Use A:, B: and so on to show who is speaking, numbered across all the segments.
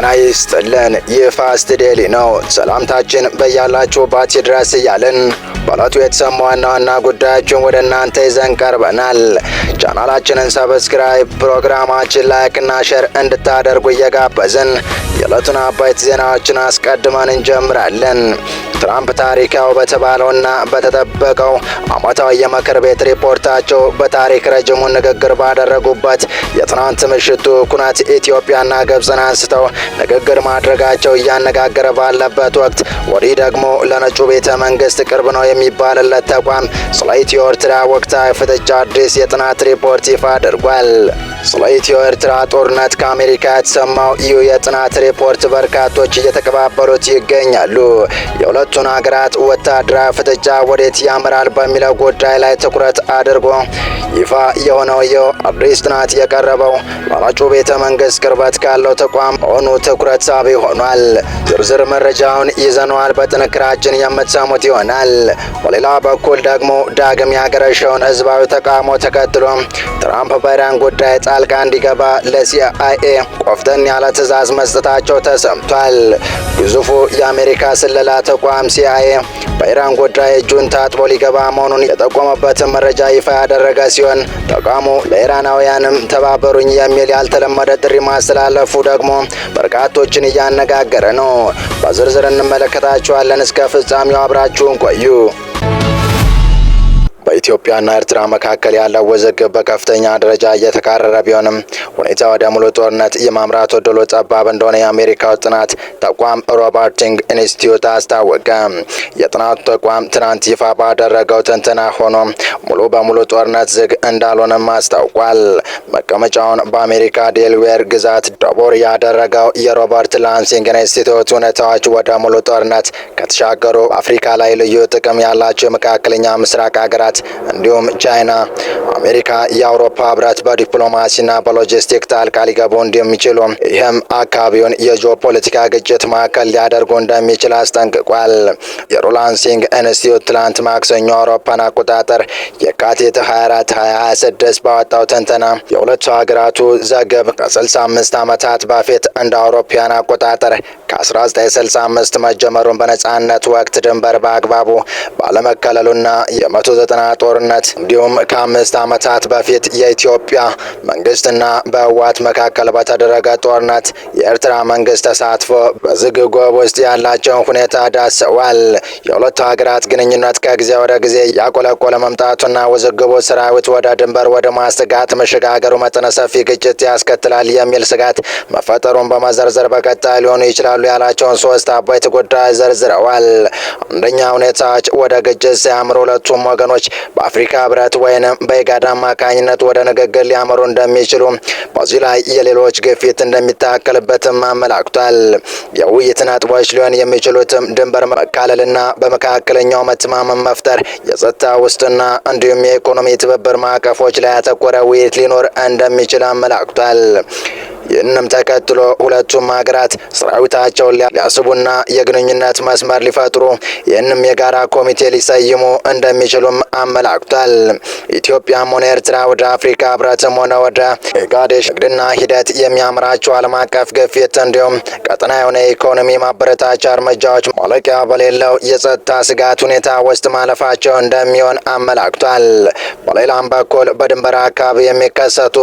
A: ጤና ይስጥልን። ይህ ፋስት ዴሊ ነው። ሰላምታችን በያላችሁበት ይድረስ እያልን በዕለቱ የተሰሙ ዋና ዋና ጉዳዮችን ወደ እናንተ ይዘን ቀርበናል። ቻናላችንን ሰብስክራይብ፣ ፕሮግራማችን ላይክ እና ሼር እንድታደርጉ እየጋበዝን የዕለቱን አበይት ዜናዎችን አስቀድመን እንጀምራለን። ትራምፕ ታሪካዊ በተባለውና በተጠበቀው ዓመታዊ የምክር ቤት ሪፖርታቸው በታሪክ ረጅሙን ንግግር ባደረጉበት የትናንት ምሽቱ ኩነት ኢትዮጵያና ግብፅን አንስተው ንግግር ማድረጋቸው እያነጋገረ ባለበት ወቅት ወዲህ ደግሞ ለነጩ ቤተ መንግስት ቅርብ ነው የሚባልለት ተቋም ስለ ኢትዮ ኤርትራ ወቅታዊ ፍጥጫ አዲስ የጥናት ሪፖርት ይፋ አድርጓል። ስለ ኢትዮ ኤርትራ ጦርነት ከአሜሪካ የተሰማው ይህ የጥናት ሪፖርት በርካቶች እየተቀባበሉት ይገኛሉ። የሁለቱን ሀገራት ወታደራዊ ፍጥጫ ወዴት ያመራል በሚለው ጉዳይ ላይ ትኩረት አድርጎ ይፋ የሆነው ይህ አዲስ ጥናት የቀረበው ለነጩ ቤተ መንግስት ቅርበት ካለው ተቋም መሆኑ ትኩረት ሳቢ ሆኗል። ዝርዝር መረጃውን ይዘነዋል፣ በጥንክራችን የምትሰሙት ይሆናል። በሌላ በኩል ደግሞ ዳግም ያገረሸውን ህዝባዊ ተቃውሞ ተከትሎ ትራምፕ በኢራን ጉዳይ ጣልቃ እንዲገባ ለሲአይኤ ቆፍጠን ያለ ትዕዛዝ መስጠታቸው ተሰምቷል። ግዙፉ የአሜሪካ ስለላ ተቋም ሲአይኤ በኢራን ጉዳይ እጁን ታጥቦ ሊገባ መሆኑን የጠቆመበትን መረጃ ይፋ ያደረገ ሲሆን ተቋሙ ለኢራናውያንም ተባበሩኝ የሚል ያልተለመደ ጥሪ ማስተላለፉ ደግሞ በርካቶችን እያነጋገረ ነው። በዝርዝር እንመለከታቸዋለን። እስከ ፍጻሜው አብራችሁን ቆዩ። በኢትዮጵያና ኤርትራ መካከል ያለው ውዝግብ በከፍተኛ ደረጃ እየተካረረ ቢሆንም ሁኔታ ወደ ሙሉ ጦርነት የማምራት ዕድሉ ጠባብ እንደሆነ የአሜሪካው ጥናት ተቋም ሮበርቲንግ ኢንስቲትዩት አስታወቀ። የጥናቱ ተቋም ትናንት ይፋ ባደረገው ትንተና ሆኖ ሙሉ በሙሉ ጦርነት ዝግ እንዳልሆነም አስታውቋል። መቀመጫውን በአሜሪካ ዴልዌር ግዛት ደቦር ያደረገው የሮበርት ላንሲንግ ኢንስቲትዩት ሁኔታዎች ወደ ሙሉ ጦርነት ከተሻገሩ በአፍሪካ ላይ ልዩ ጥቅም ያላቸው የመካከለኛ ምስራቅ ሀገራት እንዲሁም ቻይና፣ አሜሪካ፣ የአውሮፓ ህብረት በዲፕሎማሲና በሎጂስቲክ ጣልቃ ሊገቡ እንደሚችሉ ይህም አካባቢውን የጂኦፖለቲካ ግጭት ማዕከል ሊያደርጉ እንደሚችል አስጠንቅቋል። የሮላንሲንግ ኢንስቲትዩት ትላንት ማክሰኞ አውሮፓን አቆጣጠር የካቲት 24 2026 ባወጣው ትንተና የሁለቱ ሀገራቱ ዘግብ ከ65 ዓመታት በፊት እንደ አውሮፓውያን አቆጣጠር ከ1965 መጀመሩን በነጻነት ወቅት ድንበር በአግባቡ ባለመከለሉና የ190 ጦርነት እንዲሁም ከ5 ዓመታት በፊት የኢትዮጵያ መንግስትና በህወሓት መካከል በተደረገ ጦርነት የኤርትራ መንግስት ተሳትፎ በዝግ ጎብ ውስጥ ያላቸውን ሁኔታ ዳሰዋል። የሁለቱ ሀገራት ግንኙነት ከጊዜ ወደ ጊዜ ያቆለቆለ መምጣቱና ውዝግቡ ሰራዊት ወደ ድንበር ወደ ማስጠጋት መሸጋገሩ መጠነ ሰፊ ግጭት ያስከትላል የሚል ስጋት መፈጠሩን በመዘርዘር በቀጣይ ሊሆኑ ይችላሉ ያላቸውን 3 አበይት ጉዳዮች ዘርዝረዋል። አንደኛ፣ ሁኔታዎች ወደ ግጭት ሲያምሩ ሁለቱም ወገኖች በአፍሪካ ህብረት ወይንም በኢጋድ አማካኝነት ወደ ንግግር ሊያመሩ እንደሚችሉ፣ በዚህ ላይ የሌሎች ግፊት እንደሚታከልበትም አመላክቷል። የውይይት ነጥቦች ሊሆን የሚችሉትም ድንበር መካለልና በመካከለኛው መተማመን መፍጠር፣ የጸጥታ ውስጥና እንዲሁም የኢኮኖሚ ትብብር ማዕቀፎች ላይ ያተኮረ ውይይት ሊኖር እንደሚችል አመላክቷል። ይህንም ተከትሎ ሁለቱም ሀገራት ሰራዊታቸውን ሊያስቡና የግንኙነት መስመር ሊፈጥሩ ይህንም የጋራ ኮሚቴ ሊሰይሙ እንደሚችሉም አመላክቷል። ኢትዮጵያም ሆነ ኤርትራ ወደ አፍሪካ ህብረትም ሆነ ወደ ኢጋድ ንግድና ሂደት የሚያምራቸው ዓለም አቀፍ ግፊት እንዲሁም ቀጠና የሆነ የኢኮኖሚ ማበረታቻ እርምጃዎች ማለቂያ በሌለው የጸጥታ ስጋት ሁኔታ ውስጥ ማለፋቸው እንደሚሆን አመላክቷል። በሌላም በኩል በድንበር አካባቢ የሚከሰቱ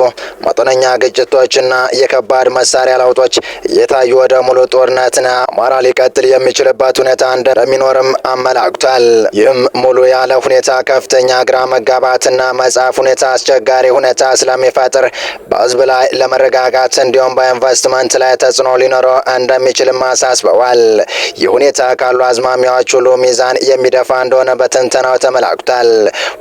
A: መጠነኛ ግጭቶችና የከባድ መሳሪያ ለውጦች እየታዩ ወደ ሙሉ ጦርነትና አማራ ሊቀጥል የሚችልበት ሁኔታ እንደሚኖርም አመላክቷል። ይህም ሙሉ ያለ ሁኔታ ከፍተኛ ግራ መጋባትና መጻፍ ሁኔታ አስቸጋሪ ሁኔታ ስለሚፈጥር በህዝብ ላይ ለመረጋጋት እንዲሁም በኢንቨስትመንት ላይ ተጽዕኖ ሊኖረው እንደሚችልም አሳስበዋል። ይህ ሁኔታ ካሉ አዝማሚያዎች ሁሉ ሚዛን የሚደፋ እንደሆነ በትንተናው ተመላክቷል።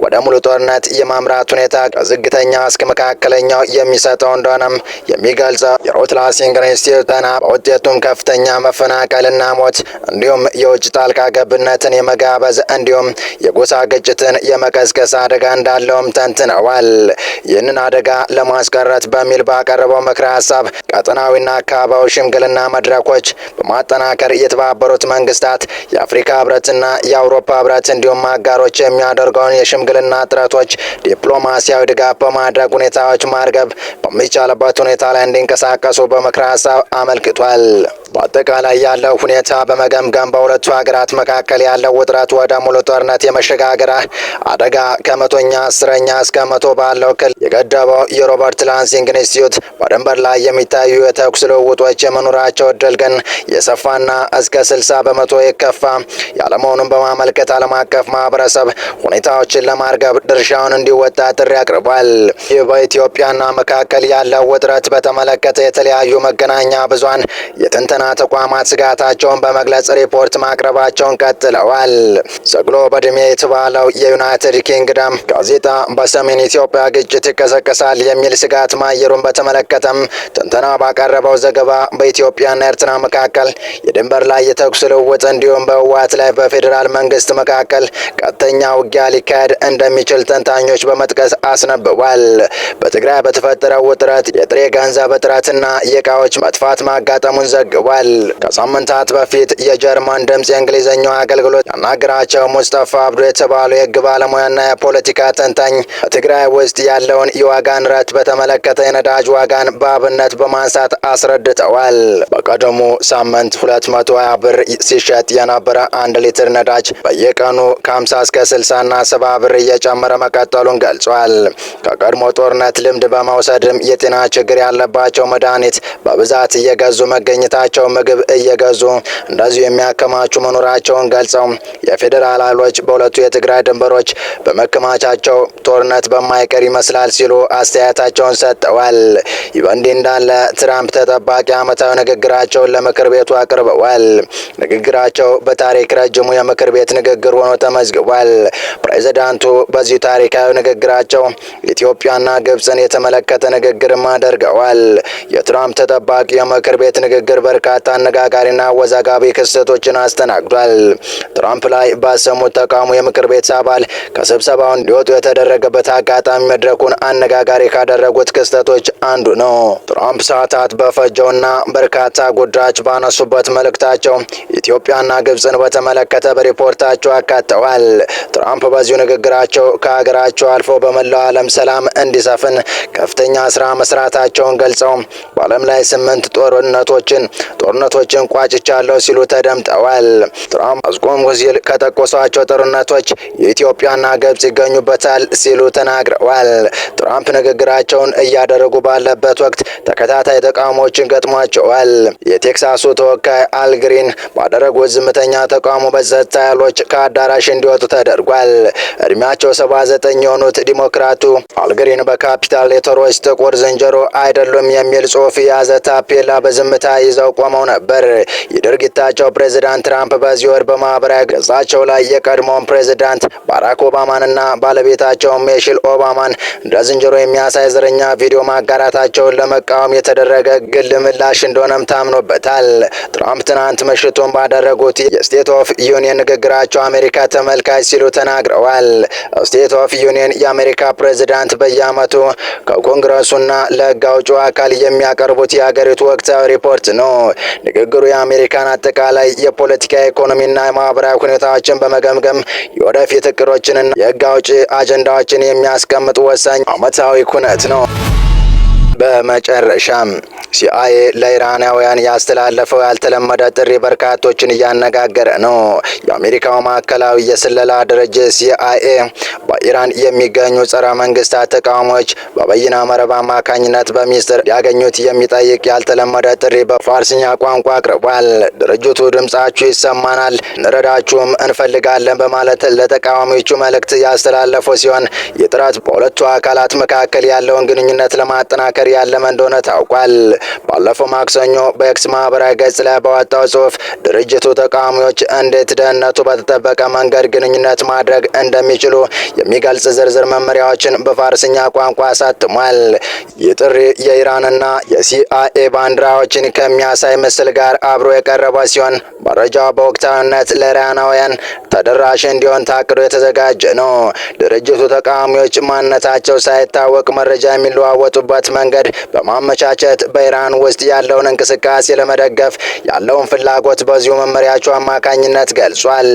A: ወደ ሙሉ ጦርነት የማምራት ሁኔታ ከዝግተኛ እስከ መካከለኛው የሚሰጠው እንደሆነም የሚገልጸው የሮላንሲንግ ኢንስቲትዩት በውጤቱም ከፍተኛ መፈናቀልና ሞት እንዲሁም የውጭ ጣልቃ ገብነትን የመጋበዝ እንዲሁም የጎሳ ግጭትን የመቀስቀስ አደጋ እንዳለውም ተንትነዋል። ይህንን አደጋ ለማስቀረት በሚል ባቀረበው ምክረ ሀሳብ ቀጠናዊና አካባቢያዊ ሽምግልና መድረኮች በማጠናከር የተባበሩት መንግስታት፣ የአፍሪካ ህብረትና የአውሮፓ ህብረት እንዲሁም አጋሮች የሚያደርገውን የሽምግልና ጥረቶች ዲፕሎማሲያዊ ድጋፍ በማድረግ ሁኔታዎች ማርገብ በሚቻልበት ሁኔታ ላይ እንዲንቀሳቀሱ በምክረ ሀሳብ አመልክቷል። በአጠቃላይ ያለው ሁኔታ በመገምገም በሁለቱ ሀገራት መካከል ያለው ውጥረት ወደ ሙሉ ጦርነት የመሸጋገር አደጋ ከ100ኛ 10ኛ እስከ 100 ባለው ክልል የገደበው የሮበርት ላንሲንግ ኢንስቲትዩት በድንበር ላይ የሚታዩ የተኩስ ልውውጦች የመኖራቸው እድል ግን የሰፋና እስከ 60 በመቶ የከፋ ያለመሆኑን በማመልከት ዓለም አቀፍ ማህበረሰብ ሁኔታዎችን ለማርገብ ድርሻውን እንዲወጣ ጥሪ አቅርቧል። ይህ በኢትዮጵያና መካከል ያለው ውጥረት በተመለከተ የተለያዩ መገናኛ ብዙሃን የትንተና ተቋማት ስጋታቸውን በመግለጽ ሪፖርት ማቅረባቸውን ቀጥለዋል። ዘግሎበድሜ የተባለው የዩናይትድ ኪንግደም ጋዜጣ በሰሜን ኢትዮጵያ ግጭት ይቀሰቀሳል የሚል ስጋት ማየሩን በተመለከተም ትንተና ባቀረበው ዘገባ በኢትዮጵያና ኤርትራ መካከል የድንበር ላይ የተኩስ ልውውጥ እንዲሁም በህወሓት ላይ በፌዴራል መንግስት መካከል ቀጥተኛ ውጊያ ሊካሄድ እንደሚችል ተንታኞች በመጥቀስ አስነብቧል። በትግራይ በተፈጠረው ውጥረት የጥሬ ገንዘብ እጥረትና የእቃዎች መጥፋት ማጋጠሙን ዘግቧል። ከሳምንታት በፊት የጀርመን ድምፅ የእንግሊዝኛው አገልግሎት ያናገራቸው ሙስጠፋ አብዱ የተባሉ የህግ ባለሙያና የፖለቲካ ተንታኝ በትግራይ ውስጥ ያለውን የዋጋ ንረት በተመለከተ የነዳጅ ዋጋን በአብነት በማንሳት አስረድተዋል። በቀደሙ ሳምንት 220 ብር ሲሸጥ የነበረ 1 ሊትር ነዳጅ በየቀኑ ከ50 እስከ 60 እና 70 ብር እየጨመረ መቀጠሉን ገልጿል። ከቀድሞ ጦርነት ልምድ በመውሰድም የጤና ችግር ያለባቸው መድኃኒት በብዛት እየገዙ መገኘታቸው ምግብ እየገዙ እንደዚሁ የሚያከማቹ መኖራቸውን ገልጸው የፌዴራል ኃይሎች በሁለቱ የትግራይ ድንበሮች በመከማቻቸው ጦርነት በማይቀር ይመስላል ሲሉ አስተያየታቸውን ሰጥተዋል። ይህ በእንዲህ እንዳለ ትራምፕ ተጠባቂ ዓመታዊ ንግግራቸውን ለምክር ቤቱ አቅርበዋል። ንግግራቸው በታሪክ ረጅሙ የምክር ቤት ንግግር ሆኖ ተመዝግቧል። ፕሬዚዳንቱ በዚሁ ታሪካዊ ንግግራቸው ኢትዮጵያና ግብፅን የተመለከተ ንግግርም አድርገዋል። የትራምፕ ተጠባቂ የምክር ቤት ንግግር በርካታ አነጋጋሪና አወዛጋቢ ክስተቶችን አስተናግዷል። ትራምፕ ላይ ባሰሙት ተቃውሞ የምክር ቤት አባል ከስብሰባው እንዲወጡ የተደረገበት አጋጣሚ መድረኩን አነጋጋሪ ካደረጉት ክስተቶች አንዱ ነው። ትራምፕ ሰዓታት በፈጀውና በርካታ ጉዳዮች ባነሱበት መልእክታቸው ኢትዮጵያና ግብፅን በተመለከተ በሪፖርታቸው አካተዋል። ትራምፕ በዚሁ ንግግራቸው ከሀገራቸው አልፎ በመላው ዓለም ሰላም እንዲሰፍን ከፍተኛ ስራ መስራታቸውን ገልጸው በዓለም ላይ 8 ጦርነቶችን ቋጭቻለሁ ሲሉ ተደምጠዋል። ትራምፕ አስቆም ሲል ከጠቆሷቸው ጦርነቶች የኢትዮጵያና ግብፅ ይገኙበታል ሲሉ ተናግረዋል። ትራምፕ ንግግራቸውን እያደረጉ ባለበት ወቅት ተከታታይ ተቃውሞችን ገጥሟቸዋል። የቴክሳሱ ተወካይ አል ግሪን ባደረጉት ዝምተኛ ተቃውሞ በጸጥታ ኃይሎች ከአዳራሽ እንዲወጡ ተደርጓል። እድሜያቸው 79 የሆኑት ዲሞክራቱ አል ግሪን በካፒታል ሌተሮች ጥቁር ዝንጀሮ አይደሉም የሚል ጽሑፍ የያዘ ታፔላ በዝምታ ይዘው ቆመው ነበር። የድርጊታቸው ፕሬዝዳንት ትራምፕ በዚህ ወር በማህበራዊ ገጻቸው ላይ የቀድሞውን ፕሬዝዳንት ባራክ ኦባማንና ባለቤታቸው ሚሼል ኦባማን እንደ ዝንጀሮ የሚያሳይ ዘረኛ ቪዲዮ ማጋራታቸውን ለመቃወም የተደረገ ግል ምላሽ እንደሆነም ታምኖበታል። ትራምፕ ትናንት ምሽቱን ባደረጉት የስቴት ኦፍ ዩኒየን ንግግራቸው አሜሪካ ተመልካች ሲሉ ተናግረዋል። ስቴት ኦፍ ዩኒየን የአሜሪካ ፕሬዝዳንት በየዓመቱ ከኮንግረሱና ለህግ አውጪው አካል የሚያቀርቡት የሀገሪቱ ወቅታዊ ሪፖርት ነው። ንግግሩ የአሜሪካን አጠቃላይ የፖለቲካ ኢኮኖሚና የማህበራዊ ሁኔታዎችን በመገምገም የወደፊት እቅዶችንና የህግ አውጪ አጀንዳዎችን የሚያስቀምጥ ወሳኝ ዓመታዊ ኩነት ነው። በመጨረሻም ሲአይኤ ለኢራናውያን ያስተላለፈው ያልተለመደ ጥሪ በርካቶችን እያነጋገረ ነው። የአሜሪካው ማዕከላዊ የስለላ ድርጅት ሲአይኤ በኢራን የሚገኙ ጸረ መንግስታት ተቃዋሚዎች በበይነ መረብ አማካኝነት በሚስጥር ሊያገኙት የሚጠይቅ ያልተለመደ ጥሪ በፋርስኛ ቋንቋ አቅርቧል። ድርጅቱ ድምጻችሁ ይሰማናል፣ እንረዳችሁም እንፈልጋለን በማለት ለተቃዋሚዎቹ መልእክት ያስተላለፈ ሲሆን ይህ ጥረት በሁለቱ አካላት መካከል ያለውን ግንኙነት ለማጠናከር ያለመ እንደሆነ ታውቋል። ባለፈው ማክሰኞ በኤክስ ማህበራዊ ገጽ ላይ ባወጣው ጽሑፍ ድርጅቱ ተቃዋሚዎች እንዴት ደህንነቱ በተጠበቀ መንገድ ግንኙነት ማድረግ እንደሚችሉ የሚገልጽ ዝርዝር መመሪያዎችን በፋርስኛ ቋንቋ አሳትሟል። ይህ ጥሪ የኢራንና የሲአይኤ ባንዲራዎችን ከሚያሳይ ምስል ጋር አብሮ የቀረበ ሲሆን መረጃው በወቅታዊነት ለኢራናውያን ተደራሽ እንዲሆን ታቅዶ የተዘጋጀ ነው። ድርጅቱ ተቃዋሚዎች ማንነታቸው ሳይታወቅ መረጃ የሚለዋወጡበት መንገድ በማመቻቸት በኢራን ውስጥ ያለውን እንቅስቃሴ ለመደገፍ ያለውን ፍላጎት በዚሁ መመሪያቸው አማካኝነት ገልጿል።